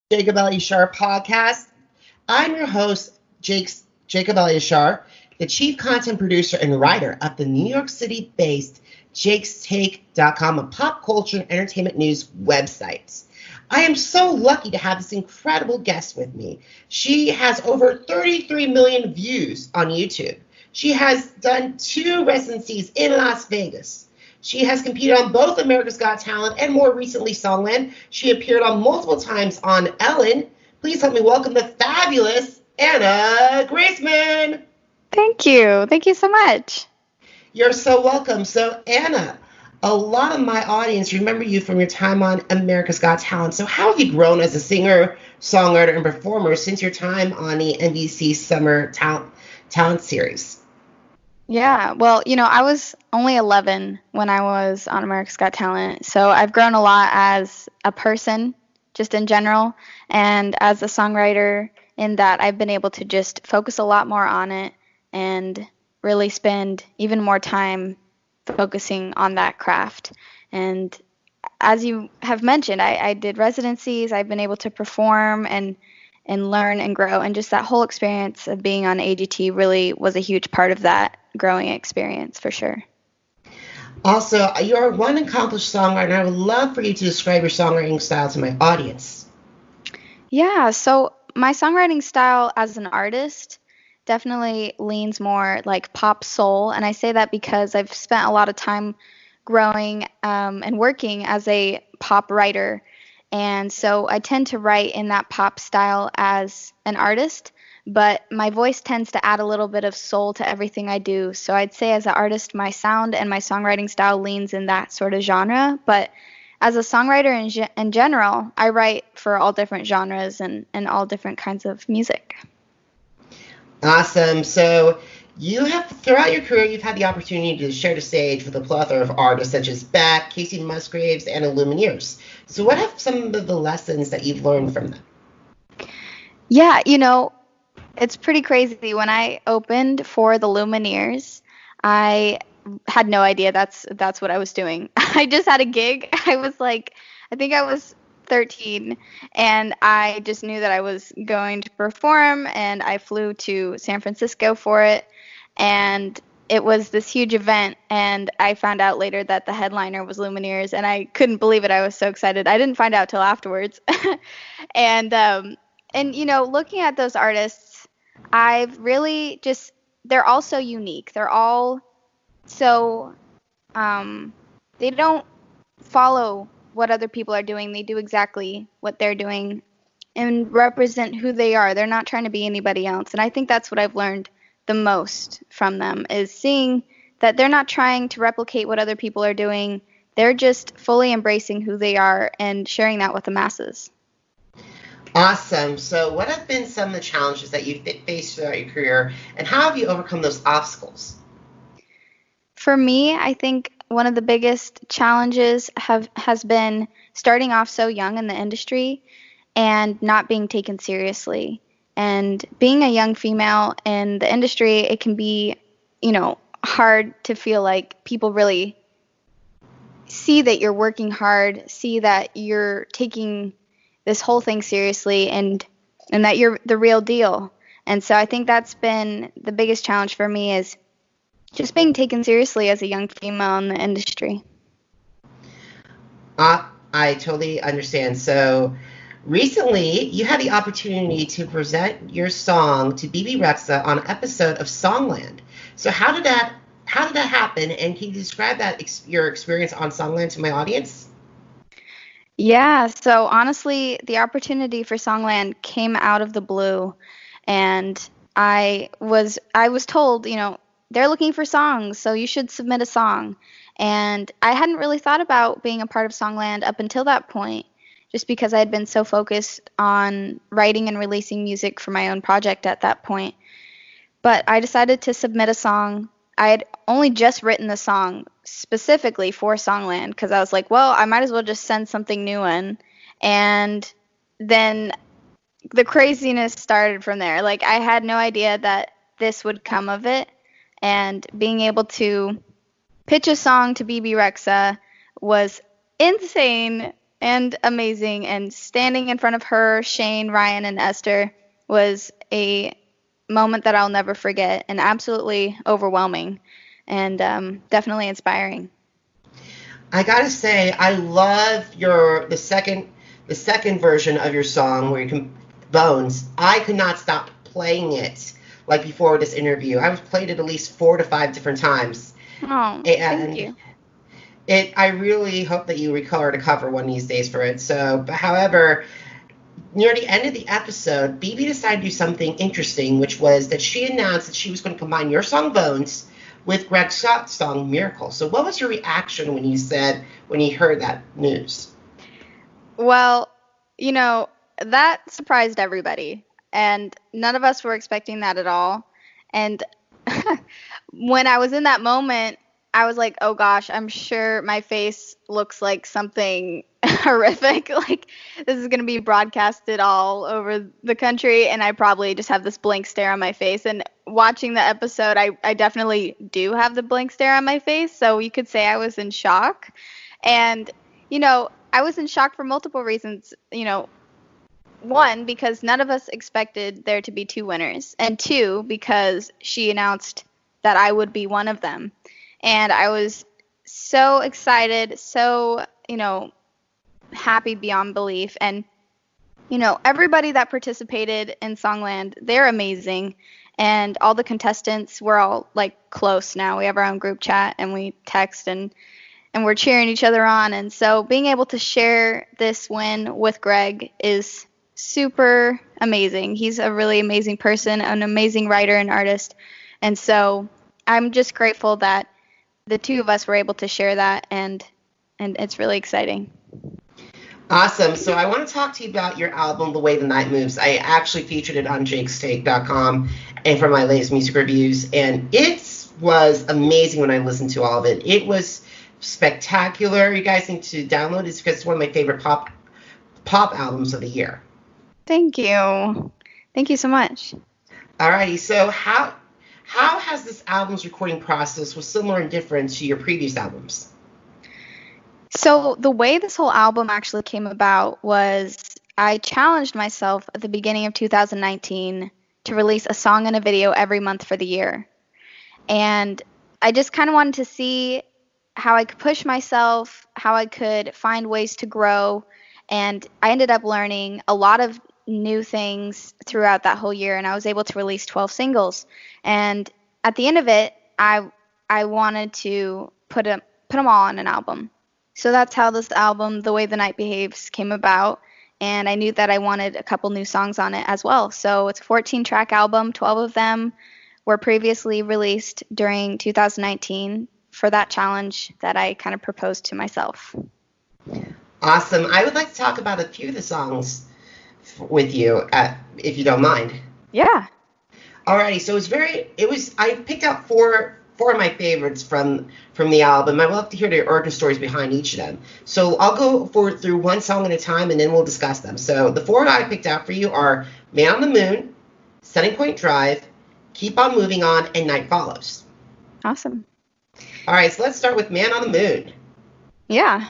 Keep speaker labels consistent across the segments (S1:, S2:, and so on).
S1: Jacob Elyachar Podcast. I'm your host, Jacob Elyachar, the chief content producer and writer of the New York City-based jakestake.com, a pop culture and entertainment news website. I am so lucky to have this incredible guest with me. She has over 33 million views on YouTube. She has done 2 residencies in Las Vegas. She has competed on both America's Got Talent and more recently Songland. She appeared on multiple times on Ellen. Please help me welcome the fabulous Anna Graceman.
S2: Thank you. Thank you so much.
S1: You're so welcome. So Anna, a lot of my audience remember you from your time on America's Got Talent. So how have you grown as a singer, songwriter, and performer since your time on the NBC Summer Talent Series?
S2: Yeah, well, I was only 11 when I was on America's Got Talent, so I've grown a lot as a person, just in general, and as a songwriter in that I've been able to just focus a lot more on it and really spend even more time focusing on that craft. And as you have mentioned, I did residencies, I've been able to perform and learn and grow, and just that whole experience of being on AGT really was a huge part of that growing experience for sure.
S1: Also, you're one accomplished songwriter, and I would love for you to describe your songwriting style to my audience.
S2: Yeah, so my songwriting style as an artist definitely leans more like pop soul, and I say that because I've spent a lot of time growing and working as a pop writer, and so I tend to write in that pop style as an artist, but my voice tends to add a little bit of soul to everything I do. So I'd say as an artist, my sound and my songwriting style leans in that sort of genre. But as a songwriter in general, I write for all different genres and all different kinds of music.
S1: Awesome. So you have, throughout your career, you've had the opportunity to share the stage with a plethora of artists such as Beck, Kacey Musgraves, and the Lumineers. So what have some of the lessons that you've learned from them?
S2: Yeah, it's pretty crazy. When I opened for the Lumineers, I had no idea that's what I was doing. I just had a gig. I think I was 13, and I just knew that I was going to perform, and I flew to San Francisco for it, and it was this huge event, and I found out later that the headliner was Lumineers, and I couldn't believe it. I was so excited. I didn't find out till afterwards. and looking at those artists, I've really just, they're all so unique. They're all so, they don't follow what other people are doing. They do exactly what they're doing and represent who they are. They're not trying to be anybody else. And I think that's what I've learned the most from them, is seeing that they're not trying to replicate what other people are doing. They're just fully embracing who they are and sharing that with the masses.
S1: Awesome. So what have been some of the challenges that you've faced throughout your career, and how have you overcome those obstacles?
S2: For me, I think one of the biggest challenges has been starting off so young in the industry and not being taken seriously. And being a young female in the industry, it can be, hard to feel like people really see that you're working hard, see that you're taking this whole thing seriously, and that you're the real deal. And so I think that's been the biggest challenge for me, is just being taken seriously as a young female in the industry.
S1: I totally understand. So recently you had the opportunity to present your song to Bebe Rexha on an episode of Songland. So how did that happen, and can you describe your experience on Songland to my audience?
S2: Yeah, so honestly, the opportunity for Songland came out of the blue, and I was told, they're looking for songs, so you should submit a song. And I hadn't really thought about being a part of Songland up until that point, just because I had been so focused on writing and releasing music for my own project at that point. But I decided to submit a song. I had only just written the song specifically for Songland, because I was like, well, I might as well just send something new in. And then the craziness started from there. Like, I had no idea that this would come of it. And being able to pitch a song to Bebe Rexha was insane and amazing. And standing in front of her, Shane, Ryan, and Esther was a moment that I'll never forget, and absolutely overwhelming, and definitely inspiring.
S1: I gotta say, I love the second version of your song where you can Bones. I could not stop playing it like before this interview. I've played it at least 4 to 5 different times.
S2: Oh,
S1: And
S2: thank you.
S1: I really hope that you record a cover one of these days for it. So, but however, near the end of the episode, Bebe decided to do something interesting, which was that she announced that she was going to combine your song Bones with Greg's song Miracle. So what was your reaction when you heard that news?
S2: Well, that surprised everybody, and none of us were expecting that at all. And when I was in that moment, I was like, oh gosh, I'm sure my face looks like something horrific. Like, this is going to be broadcasted all over the country, and I probably just have this blank stare on my face. And watching the episode, I definitely do have the blank stare on my face. So you could say I was in shock. And, I was in shock for multiple reasons. One, because none of us expected there to be 2 winners. And 2, because she announced that I would be one of them. And I was so excited, so, happy beyond belief. And, everybody that participated in Songland, they're amazing. And all the contestants, we're all, close now. We have our own group chat, and we text, and we're cheering each other on. And so being able to share this win with Greg is super amazing. He's a really amazing person, an amazing writer and artist. And so I'm just grateful that the 2 of us were able to share that, and it's really exciting.
S1: Awesome. So I want to talk to you about your album, The Way the Night Moves. I actually featured it on jakestake.com and for my latest music reviews, and it was amazing when I listened to all of it. It was spectacular. You guys need to download it because it's one of my favorite pop albums of the year.
S2: Thank you. Thank you so much.
S1: Alrighty. So how has this album's recording process was similar and different to your previous albums?
S2: So the way this whole album actually came about was I challenged myself at the beginning of 2019 to release a song and a video every month for the year. And I just kind of wanted to see how I could push myself, how I could find ways to grow. And I ended up learning a lot of new things throughout that whole year, and I was able to release 12 singles. And at the end of it, I wanted to put them all on an album. So that's how this album, The Way the Night Behaves, came about. And I knew that I wanted a couple new songs on it as well. So it's a 14-track album. 12 of them were previously released during 2019 for that challenge that I kind of proposed to myself.
S1: Awesome. I would like to talk about a few of the songs with you, if you don't mind.
S2: Yeah.
S1: Alrighty. So I picked out four of my favorites from the album. I would love to hear the origin stories behind each of them. So I'll go through one song at a time, and then we'll discuss them. So the 4 that I picked out for you are Man on the Moon, Setting Point Drive, Keep on Moving On, and Night Follows.
S2: Awesome.
S1: All right, so let's start with Man on the Moon.
S2: Yeah.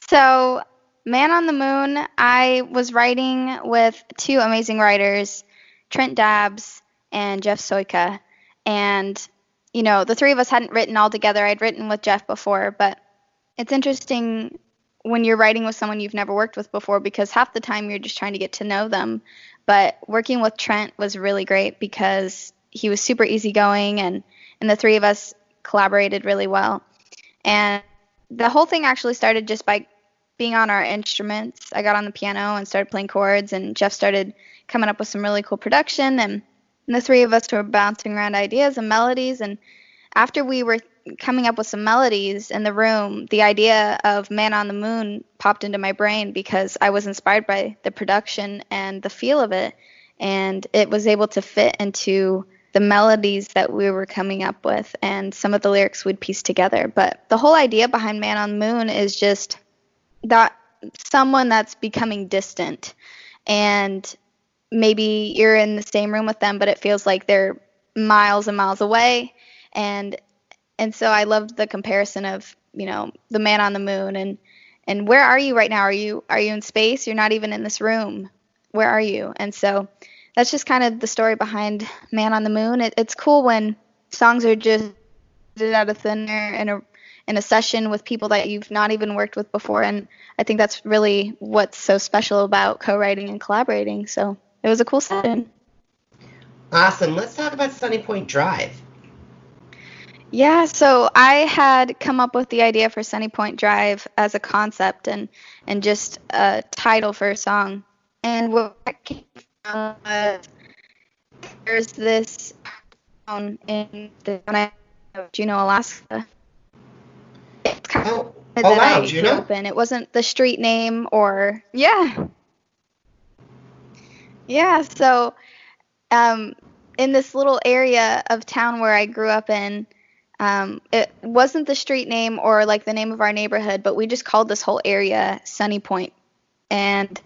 S2: So Man on the Moon, I was writing with 2 amazing writers, Trent Dabbs and Jeff Soika. And the 3 of us hadn't written all together. I'd written with Jeff before, but it's interesting when you're writing with someone you've never worked with before, because half the time you're just trying to get to know them. But working with Trent was really great because he was super easygoing, and the 3 of us collaborated really well. And the whole thing actually started just by being on our instruments. I got on the piano and started playing chords, and Jeff started coming up with some really cool production, and the 3 of us were bouncing around ideas and melodies. And after we were coming up with some melodies in the room, the idea of Man on the Moon popped into my brain because I was inspired by the production and the feel of it. And it was able to fit into the melodies that we were coming up with and some of the lyrics we'd piece together. But the whole idea behind Man on the Moon is just that someone that's becoming distant, and maybe you're in the same room with them, but it feels like they're miles and miles away. And so I loved the comparison of, the man on the moon, and where are you right now? Are you in space? You're not even in this room. Where are you? And so that's just kind of the story behind Man on the Moon. It's cool when songs are just out of thin air in a session with people that you've not even worked with before, and I think that's really what's so special about co-writing and collaborating. So it was a cool session.
S1: Awesome. Let's talk about Sunny Point Drive.
S2: Yeah, so I had come up with the idea for Sunny Point Drive as a concept and just a title for a song. And what came from was there's this town in the Juneau, Alaska. It's kind of that
S1: wow,
S2: I
S1: Juneau?
S2: grew up in. It wasn't the street name or yeah. So in this little area of town where I grew up in, it wasn't the street name or like the name of our neighborhood, but we just called this whole area Sunny Point. And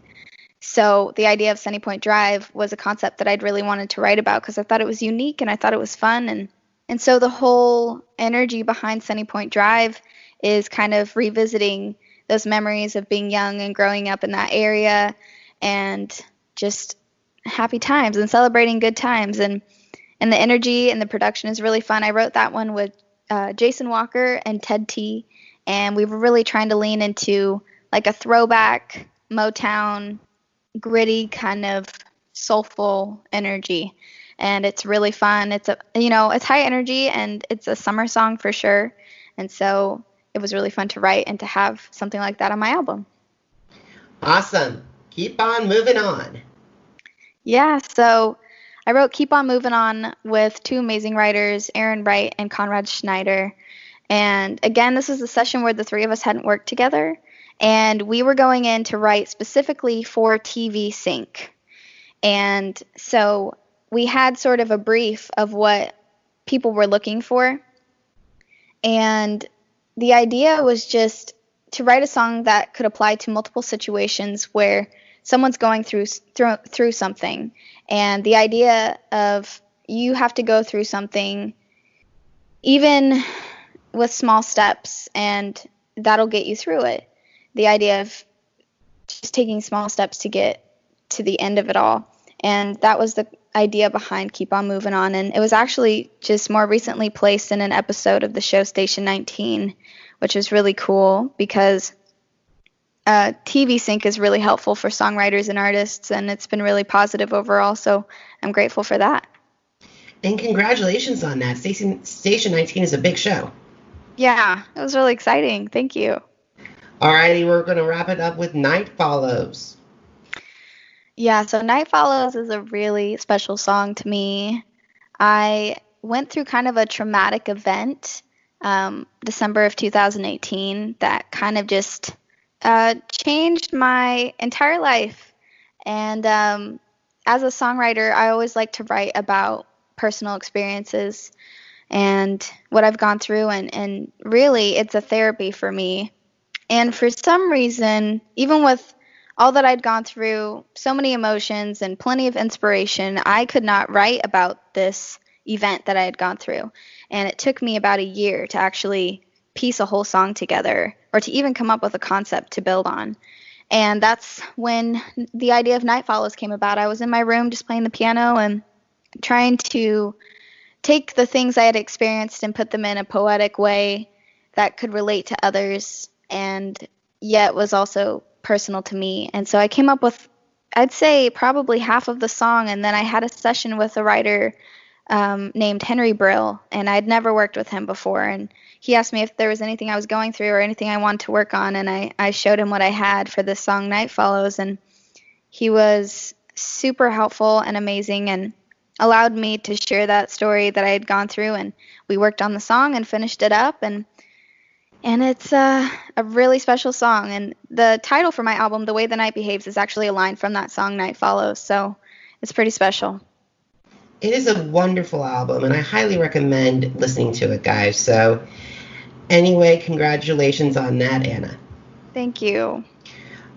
S2: so the idea of Sunny Point Drive was a concept that I'd really wanted to write about because I thought it was unique and I thought it was fun. And so the whole energy behind Sunny Point Drive is kind of revisiting those memories of being young and growing up in that area and just happy times and celebrating good times. And the energy and the production is really fun. I wrote that one with Jason Walker and Ted T. And we were really trying to lean into like a throwback Motown, gritty kind of soulful energy. And it's really fun. It's it's high energy and it's a summer song for sure. And so it was really fun to write and to have something like that on my album.
S1: Awesome. Keep on moving on.
S2: Yeah, so I wrote Keep On Moving On with two amazing writers, Aaron Wright and Conrad Schneider. And again, this is a session where the three of us hadn't worked together. And we were going in to write specifically for TV sync. And so we had sort of a brief of what people were looking for. And the idea was just to write a song that could apply to multiple situations where someone's going through something. And the idea of you have to go through something even with small steps, and that'll get you through it. The idea of just taking small steps to get to the end of it all. And that was the idea behind Keep On Moving On. And it was actually just more recently placed in an episode of the show Station 19, which is really cool because TV sync is really helpful for songwriters and artists, and it's been really positive overall. So I'm grateful for that.
S1: And congratulations on that. Station 19 is a big show.
S2: Yeah, it was really exciting. Thank you.
S1: Alrighty, we're going to wrap it up with Night Follows.
S2: Yeah, so Night Follows is a really special song to me. I went through kind of a traumatic event, December of 2018, that kind of just changed my entire life. And as a songwriter, I always like to write about personal experiences and what I've gone through, and really it's a therapy for me. And for some reason, even with all that I'd gone through, so many emotions and plenty of inspiration, I could not write about this event that I had gone through. And it took me about a year to actually piece a whole song together, or to even come up with a concept to build on. And that's when the idea of Night Follows came about. I was in my room just playing the piano and trying to take the things I had experienced and put them in a poetic way that could relate to others and yet was also personal to me. And so I came up with, I'd say, probably half of the song, and then I had a session with a writer named Henry Brill, and I'd never worked with him before, and he asked me if there was anything I was going through or anything I wanted to work on, and I showed him what I had for this song Night Follows, and he was super helpful and amazing and allowed me to share that story that I had gone through, and we worked on the song and finished it up, and it's a really special song. And the title for my album, The Way the Night Behaves, is actually a line from that song Night Follows, so it's pretty special.
S1: It is a wonderful album, and I highly recommend listening to it, guys. So anyway, congratulations on that, Anna.
S2: Thank you.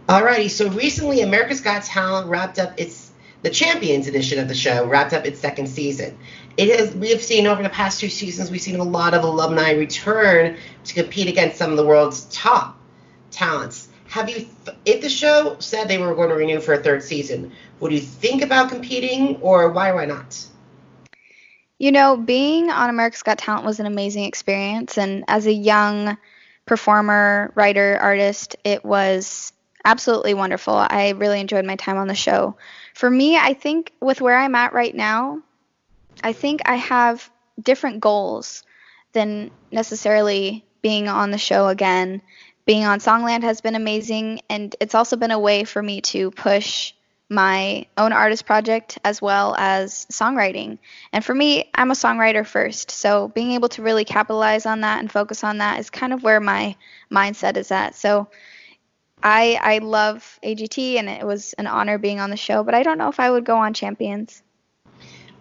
S1: Alrighty, so recently America's Got Talent wrapped up the Champions edition of the show wrapped up its second season. We have seen over the past 2 seasons, we've seen a lot of alumni return to compete against some of the world's top talents. if the show said they were going to renew for a third season, would you think about competing, or why or why not?
S2: Being on America's Got Talent was an amazing experience, and as a young performer, writer, artist, it was absolutely wonderful. I really enjoyed my time on the show. For me, I think with where I'm at right now, I think I have different goals than necessarily being on the show again. Being on Songland has been amazing, and it's also been a way for me to push my own artist project as well as songwriting. And for me, I'm a songwriter first, so being able to really capitalize on that and focus on that is kind of where my mindset is at. So I love AGT, and it was an honor being on the show, but I don't know if I would go on Champions.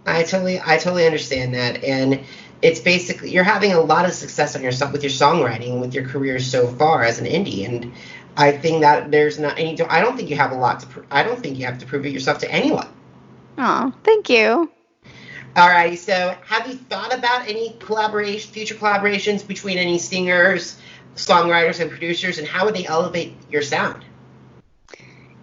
S1: I totally understand that, and it's basically you're having a lot of success on yourself with your songwriting, with your career so far as an indie, and I think that there's not any. I don't think you have a lot to. I don't think you have to prove it yourself to anyone.
S2: Oh, thank you.
S1: All right. So, have you thought about any future collaborations between any singers, songwriters, and producers, and how would they elevate your sound?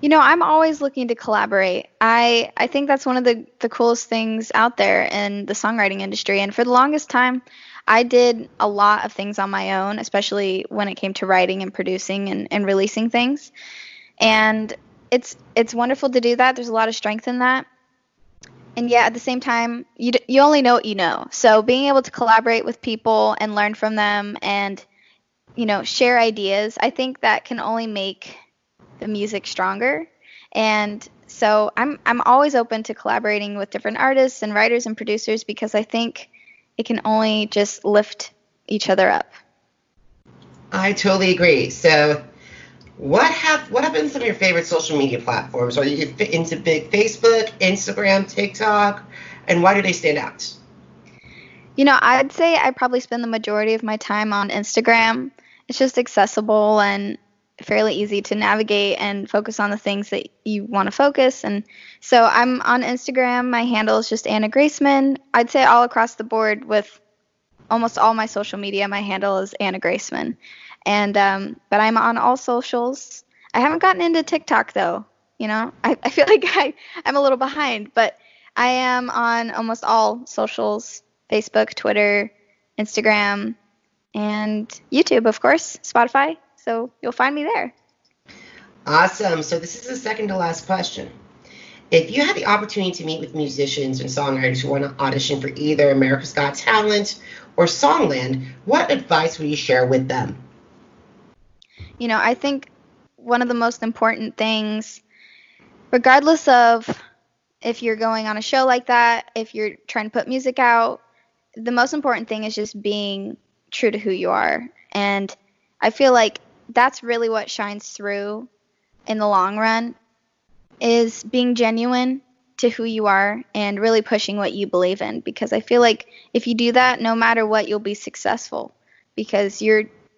S2: I'm always looking to collaborate. I think that's one of the coolest things out there in the songwriting industry. And for the longest time, I did a lot of things on my own, especially when it came to writing and producing and releasing things. And it's wonderful to do that. There's a lot of strength in that. And yet at the same time, you only know what you know. So being able to collaborate with people and learn from them and, share ideas, I think that can only make the music stronger. And so I'm always open to collaborating with different artists and writers and producers because I think it can only just lift each other up.
S1: I totally agree. So what have been some of your favorite social media platforms? Are you into big Facebook, Instagram, TikTok, and why do they stand out?
S2: I'd say I probably spend the majority of my time on Instagram. It's just accessible and fairly easy to navigate and focus on the things that you want to focus. And so I'm on Instagram. My handle is just Anna Graceman. I'd say all across the board with almost all my social media, my handle is Anna Graceman. And but I'm on all socials. I haven't gotten into TikTok though. I feel like I'm a little behind, but I am on almost all socials: Facebook, Twitter, Instagram, and YouTube, of course, Spotify. So you'll find me there.
S1: Awesome. So this is the second to last question. If you had the opportunity to meet with musicians and songwriters who want to audition for either America's Got Talent or Songland, what advice would you share with them?
S2: I think one of the most important things, regardless of if you're going on a show like that, if you're trying to put music out, the most important thing is just being true to who you are. And I feel like that's really what shines through in the long run, is being genuine to who you are and really pushing what you believe in. Because I feel like if you do that, no matter what, you'll be successful because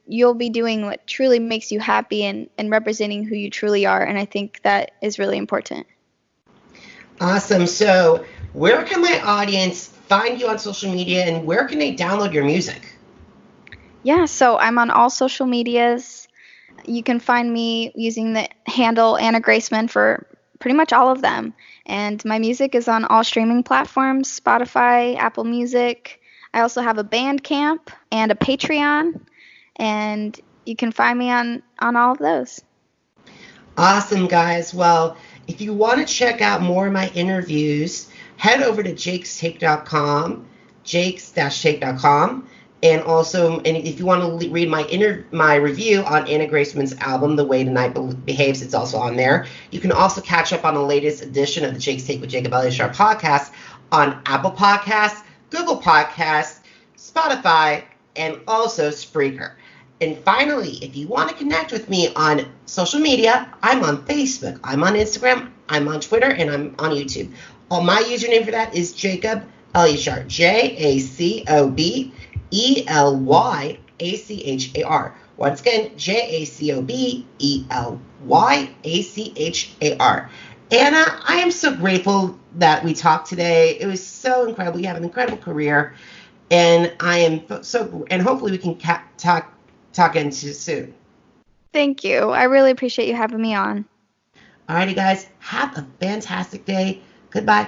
S2: you'll be doing what truly makes you happy and representing who you truly are. And I think that is really important.
S1: Awesome. So where can my audience find you on social media and where can they download your music?
S2: Yeah, so I'm on all social medias. You can find me using the handle Anna Graceman for pretty much all of them. And my music is on all streaming platforms: Spotify, Apple Music. I also have a Bandcamp and a Patreon. And you can find me on all of those.
S1: Awesome, guys. Well, if you want to check out more of my interviews, head over to jakestake.com, jakes-take.com. And also, if you want to read my review on Anna Graceman's album, The Way the Night Behaves, it's also on there. You can also catch up on the latest edition of the Jake's Take with Jacob Elyachar podcast on Apple Podcasts, Google Podcasts, Spotify, and also Spreaker. And finally, if you want to connect with me on social media, I'm on Facebook, I'm on Instagram, I'm on Twitter, and I'm on YouTube. My username for that is Jacob Elyachar, JACOBELYACHAR. Once again, JACOBELYACHAR. Anna, I am so grateful that we talked today. It was so incredible. You have an incredible career, and I am so. And hopefully, we can talk again soon.
S2: Thank you. I really appreciate you having me on.
S1: Alrighty, guys. Have a fantastic day. Goodbye.